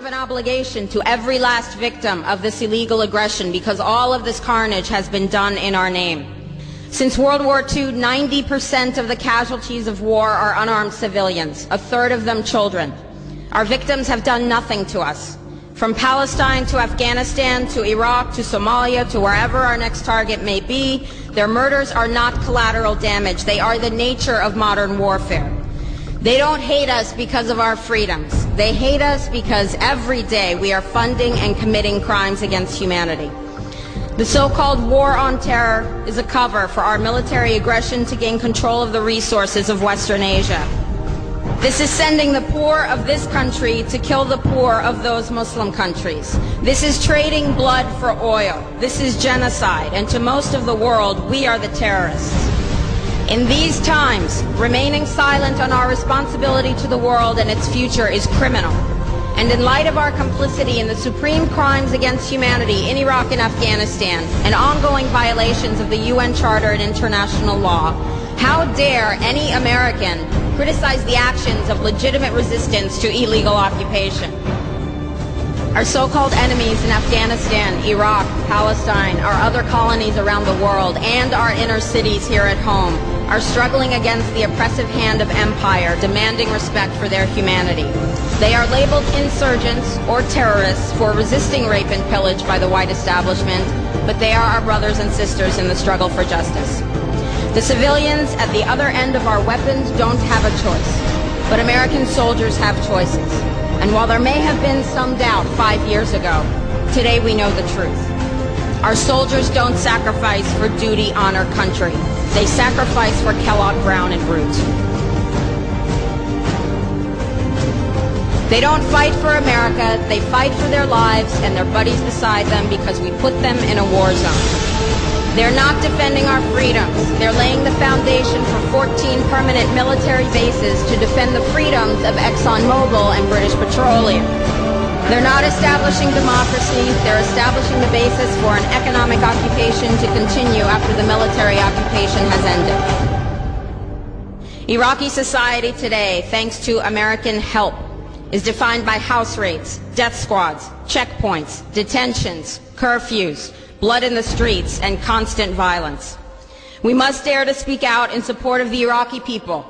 have an obligation to every last victim of this illegal aggression because all of this carnage has been done in our name. Since World War II, 90% of the casualties of war are unarmed civilians, a third of them children. Our victims have done nothing to us. From Palestine to Afghanistan to Iraq to Somalia to wherever our next target may be, their murders are not collateral damage. They are the nature of modern warfare. They don't hate us because of our freedoms. They hate us because every day we are funding and committing crimes against humanity. The so-called war on terror is a cover for our military aggression to gain control of the resources of Western Asia. This is sending the poor of this country to kill the poor of those Muslim countries. This is trading blood for oil. This is genocide, and to most of the world, we are the terrorists. In these times, remaining silent on our responsibility to the world and its future is criminal. And in light of our complicity in the supreme crimes against humanity in Iraq and Afghanistan and ongoing violations of the UN Charter and international law, how dare any American criticize the actions of legitimate resistance to illegal occupation? Our so-called enemies in Afghanistan, Iraq, Palestine, our other colonies around the world, and our inner cities here at home are struggling against the oppressive hand of empire, demanding respect for their humanity. They are labeled insurgents or terrorists for resisting rape and pillage by the white establishment, but they are our brothers and sisters in the struggle for justice. The civilians at the other end of our weapons don't have a choice, but American soldiers have choices. And while there may have been some doubt 5 years ago, today we know the truth. Our soldiers don't sacrifice for duty, honor, country. They sacrifice for Kellogg, Brown, and Root. They don't fight for America, they fight for their lives and their buddies beside them because we put them in a war zone. They're not defending our freedoms. They're laying the foundation for 14 permanent military bases to defend the freedoms of ExxonMobil and British Petroleum. They're not establishing democracy. They're establishing the basis for an economic occupation to continue after the military occupation has ended. Iraqi society today, thanks to American help, is defined by house raids, death squads, checkpoints, detentions, curfews, blood in the streets, and constant violence. We must dare to speak out in support of the Iraqi people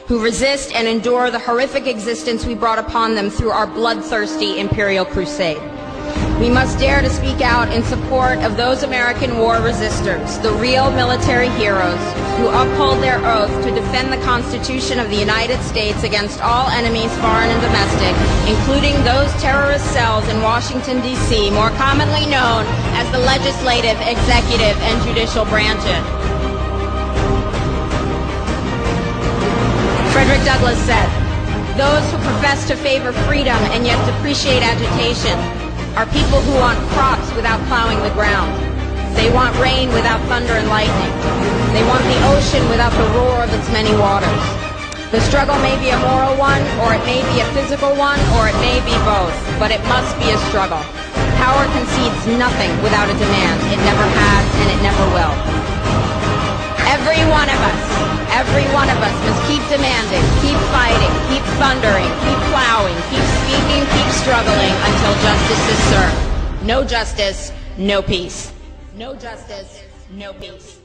who resist and endure the horrific existence we brought upon them through our bloodthirsty imperial crusade. We must dare to speak out in support of those American war resistors, the real military heroes who uphold their oath to defend the Constitution of the United States against all enemies, foreign and domestic, including those terrorist cells in Washington, D.C., more commonly known as the legislative, executive, and judicial branches. Frederick Douglass said, "Those who profess to favor freedom and yet depreciate agitation are people who want crops without plowing the ground. They want rain without thunder and lightning. They want the ocean without the roar of its many waters." The struggle may be a moral one, or it may be a physical one, or it may be both, but it must be a struggle. Power concedes nothing without a demand. It never has, and it never will. Every one of us must keep demanding, keep fighting, keep thundering, keep plowing, keep speaking, keep struggling until justice is served. No justice, no peace. No justice, no peace.